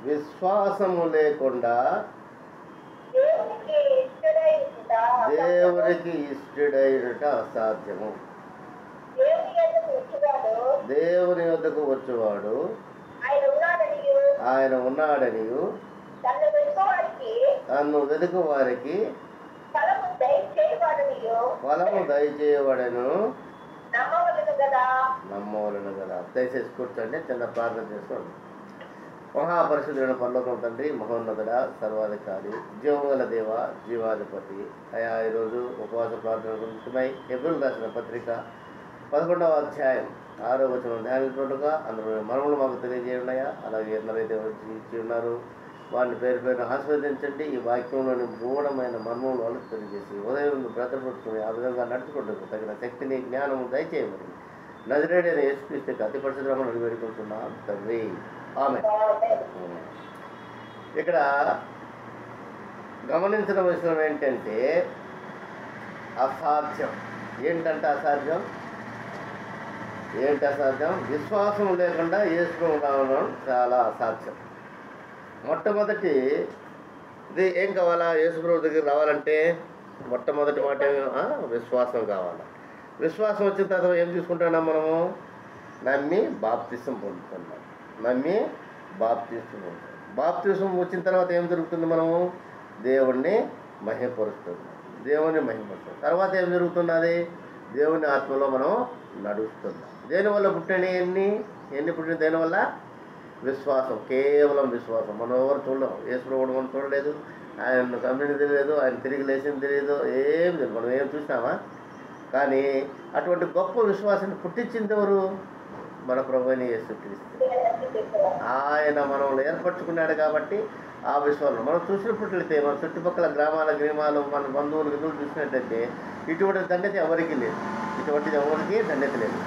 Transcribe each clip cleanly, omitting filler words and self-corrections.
విశ్వాసము లేకుండా దేవునికి ఇష్టడైనట అసాధ్యము. దేవుని వద్దకు వచ్చేవాడు ఆయన ఉన్నాడనియు తన్ను వెతుకు వారికి ఫలము దయచేయవాడను నమ్మవలను కదా. దయచేసి కూర్చోండి, చిన్న ప్రార్థన చేసుకోండి. మహాపరిశుద్ధుడైన పరలోకం తండ్రి, మహోన్నతుడ, సర్వాధికారి, జీవగల దేవ, జీవాధిపతి అయా, ఈరోజు ఉపవాస ప్రార్థన గురించిమై హెబ్రీయులకు రాసిన పత్రిక 11వ అధ్యాయం 6వ వచనం ధ్యానించుకుంటుగా అందులో మర్మములు మాకు తెలియజేయున్నాయా. అలాగే ఎందరైతే ఇచ్చి ఉన్నారు వారిని పేరు పేరును ఆస్వాదించండి. ఈ వాక్యంలోని గూఢమైన మర్మములు వాళ్ళకి తెలియజేసి ఉదయం బ్రతపరుచుకుని ఆ విధంగా నడుచుకుంటూ తగిన శక్తిని, జ్ఞానము దయచేయమని నజరేయుడైన యేసుక్రీస్తుకి అతి పరిశుద్ధమైన వేడుకుంటున్నాం తండ్రి, ఆమేన్. ఇక్కడ గమనించిన విషయం ఏంటంటే అసాధ్యం. ఏంటంటే అసాధ్యం, ఏంటి అసాధ్యం? విశ్వాసం లేకుండా యేసును రావడం చాలా అసాధ్యం. మొట్టమొదటి ఇది ఏం కావాలా? యేసుప్రభు దగ్గర రావాలంటే మొట్టమొదటి మాట విశ్వాసం కావాలా. విశ్వాసం వచ్చిన తర్వాత ఏం తీసుకుంటున్నాం మనము? నమ్మి బాప్తిసం పొందుతున్నాం. నమ్మి బాప్తిసం పొందుతాం. బాప్తిసం వచ్చిన తర్వాత ఏం జరుగుతుంది? మనము దేవుణ్ణి మహిమపరుస్తున్నాం. దేవుని మహిమపరుస్తాం. తర్వాత ఏం జరుగుతున్నది? దేవుని ఆత్మలో మనం నడుస్తున్నాం. దేనివల్ల పుట్టిన ఎన్ని పుట్టిన? దేనివల్ల? విశ్వాసం, కేవలం విశ్వాసం. మనం ఎవరు చూడలేం. యేసుప్రభువుని మనం చూడలేదు, ఆయన కంపెనీ తెలియదు, ఆయన తిరిగి లేచింది తెలియదు, ఏం తెలియదు. మనం ఏం చూసినామా? కానీ అటువంటి గొప్ప విశ్వాసాన్ని పుట్టించింది ఎవరు? మన ప్రభువైన యేసుక్రీస్తు. ఆయన మనల్ని ఏర్పరచుకున్నాడు కాబట్టి ఆ విశ్వాసం మనం చూసినట్లయితే, మన చుట్టుపక్కల గ్రామాలు మన బంధువులు చూసినట్లయితే ఇటువంటి దండత ఎవరికి లేదు. ఇటువంటిది ఎవరికి దండత లేదు.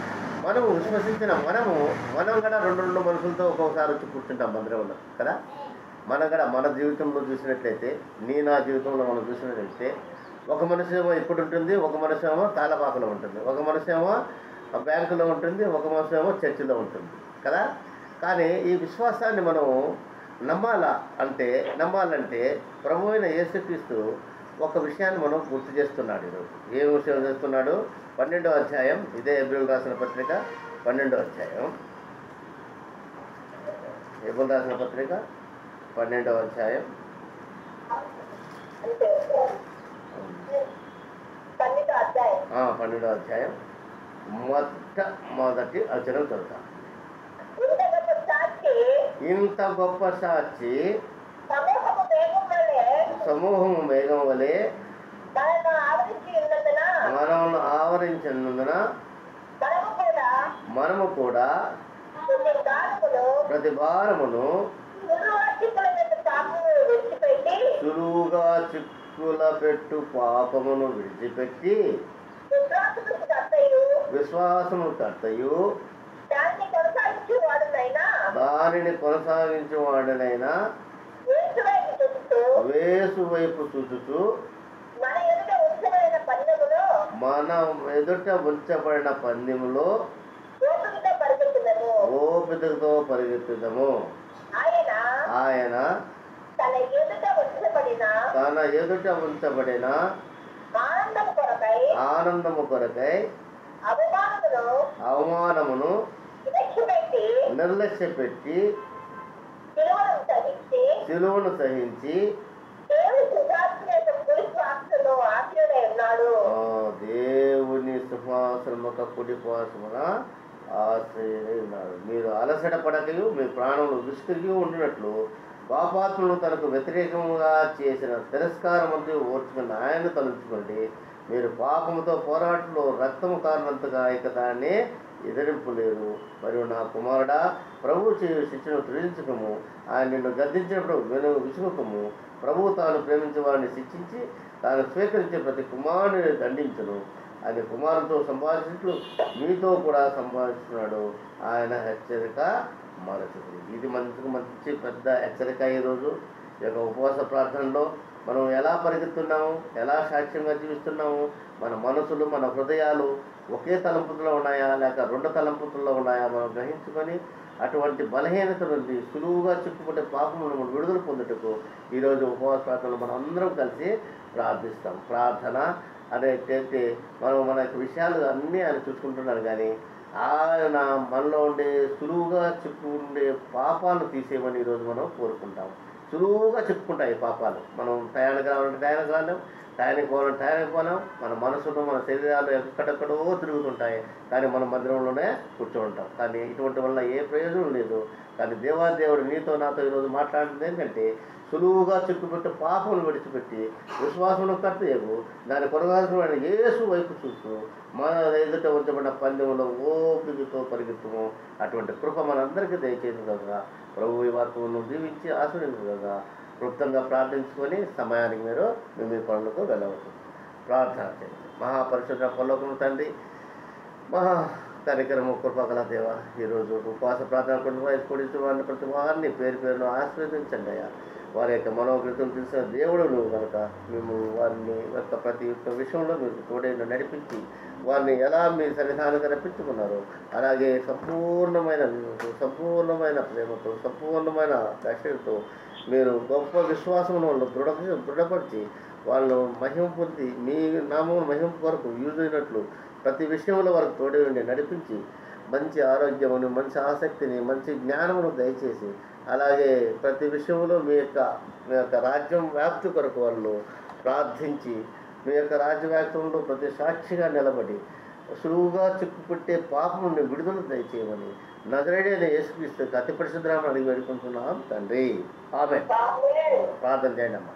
మనము విశ్వసించిన మనం కూడా రెండు మనుషులతో ఒక్కొక్కసారి వచ్చి కూర్చుంటాం మందిరంలో కదా. మనం కూడా మన జీవితంలో చూసినట్లయితే, నా జీవితంలో మనం చూసినట్లయితే, ఒక మనిషి ఏమో ఇప్పుడు ఉంటుంది, ఒక మనిషి ఏమో తాళపాకలో ఉంటుంది, ఒక మనిషి ఏమో బ్యాంకులో ఉంటుంది, ఒక మనిషి ఏమో చర్చిలో ఉంటుంది కదా. కానీ ఈ విశ్వాసాన్ని మనం నమ్మాలంటే ప్రభువైన యేసుక్రీస్తు ఒక విషయాన్ని మనం గుర్తు చేస్తున్నాడు ఈరోజు. ఏ విషయం చేస్తున్నాడు? 12వ అధ్యాయం, ఇదే హెబ్రీయులకు రాసిన పత్రిక 12వ అధ్యాయం, హెబ్రీయులకు రాసిన పత్రిక 12వ అధ్యాయం 12వ అధ్యాయం మొదటి వచనం చదువుతాం. ఇంత గొప్ప సాక్షి సమూహము మేఘం వలె మనల్ని ఆవరించినందున మనము కూడా ప్రతి భారమును సులువుగా చిక్కుల పెట్టు పాపమును విడిచిపెట్టి విశ్వాసము కర్తయు దానిని కొనసాగించేవాడనైనా వేసు వైపు చూచుచు మన ఎదుట ఉంచబడిన పందెములో ఓపికతో పరిగెత్తుదము. ఆయన తన ఎదుట ఉంచబడిన ఆనందము కొరకై అవమానమును నిర్లక్ష్యపెట్టి సిలువను సహించి దేవుని సింహాసనముక కుడిపాసమున ఆశ్రయుడై ఉన్నాడు. మీరు అలసట పడకయు మీ ప్రాణములు విసుకరిగి ఉండినట్లు పాపాత్ములు తనకు వ్యతిరేకంగా చేసిన తిరస్కారమందు ఓర్చుకున్న ఆయన తలుచుకోండి. మీరు పాపముతో పోరాటంలో రక్తము కారణంతగా ఇక దాన్ని ఎదిరింపలేరు. మరియు నా కుమారుడా, ప్రభు చేయు శిక్షను త్రుజించకము, ఆయన నిన్ను గద్దించినప్పుడు విసుకము. ప్రభువు తాను ప్రేమించే వారిని శిక్షించి తాను స్వీకరించే ప్రతి కుమారుని దండించును. ఆయన కుమారుతో సంభాషించు మీతో కూడా సంభాషిస్తున్నాడు. ఆయన హెచ్చరిక మరచుకుని. ఇది మంచి పెద్ద హెచ్చరిక. ఈరోజు ఈ యొక్క ఉపవాస ప్రార్థనలో మనం ఎలా పరిగెత్తున్నాము, ఎలా సాక్ష్యంగా జీవిస్తున్నాము, మన మనసులు మన హృదయాలు ఒకే తలంపుతుల్లో ఉన్నాయా లేక రెండు తలంపుతుల్లో ఉన్నాయా మనం గ్రహించుకొని అటువంటి బలహీనత నుండి సులువుగా చిక్కుపడే పాపం నుండి మనం విడుదల పొందుటకు ఈరోజు ఉపవాస ప్రార్థనలు మనం అందరం కలిసి ప్రార్థిస్తాం. ప్రార్థన అనేటైతే మనం మన యొక్క విషయాలు అన్నీ ఆయన చూసుకుంటున్నాడు, కానీ ఆయన మనలో ఉండే సులువుగా చిక్కుండే పాపాలను తీసేయమని ఈరోజు మనం కోరుకుంటాం. సులువుగా చెప్పుకుంటాయి పాపాలు. మనం టయానికి రావాలంటే టయానికి రాలేం, టయానికి పోవాలంటే టయానికి పోలేం. మన మనసులో మన శరీరాలు ఎక్కడెక్కడో తిరుగుతుంటాయి, కానీ మన మందిరంలోనే కూర్చోంటాం. కానీ ఇటువంటి వల్ల ఏ ప్రయోజనం లేదు. కానీ దేవాదేవుడు నీతో నాతో ఈరోజు మాట్లాడుతుంది ఏంటంటే, సులువుగా చిక్కుపెట్టి పాపములు విడిచిపెట్టి విశ్వాసంలో కర్తయ్యకు దాని కొనగాల్సిన యేసు వైపు చూస్తూ మన ఎదుట ఉంచబడిన పందెంలో ఓపికతో పరిగెత్తము. అటువంటి కృప మనందరికీ దయచేసి కదా ప్రభు ఈ వార్తను దీవించి ఆశ్రయించగా క్లుప్తంగా ప్రార్థించుకొని సమయానికి మీరు మీ పనులకు వెళ్ళవచ్చు. ప్రార్థన చేయండి. మహాపరిశుద్ధ పరలోకము తండ్రి, మహా కార్యక్రమం కృపగల దేవ, ఈరోజు ఉపవాస ప్రార్థన కొనసాగించు వారిని ప్రతి వారిని పేరు పేరును ఆశీర్వదించండి అయ్యా. వారి యొక్క మనోగృతం తెలిసిన దేవుడు నువ్వు కనుక మేము వారిని యొక్క ప్రతి ఒక్క విషయంలో మీరు తోడైన నడిపించి వారిని ఎలా మీ సన్నిధానంగా రప్పించుకున్నారో అలాగే సంపూర్ణమైన ప్రేమతో సంపూర్ణమైన దశతో మీరు గొప్ప విశ్వాసం వాళ్ళు దృఢపరిచి వాళ్ళు మహిమ పొంది మీ నామం మహిమ కొరకు యూజ్ అయినట్లు ప్రతి విషయంలో వారికి తోడే ఉండి నడిపించి మంచి ఆరోగ్యమును, మంచి ఆసక్తిని, మంచి జ్ఞానమును దయచేసి అలాగే ప్రతి విషయంలో మీ యొక్క రాజ్యం వ్యాప్తి కొరకు వాళ్ళు ప్రార్థించి మీ యొక్క రాజ్య వ్యాప్తంలో ప్రతి సాక్షిగా నిలబడి సులువుగా చిక్కుపెట్టే పాపం నుండి విడుదల దయచేయమని నజరేయుడైన యేసుక్రీస్తు అతి పరిశుద్ధనామమున అడిగి వేడుకుంటున్నాం తండ్రి. ఆమేన్. ప్రార్థన చేయండి అమ్మా.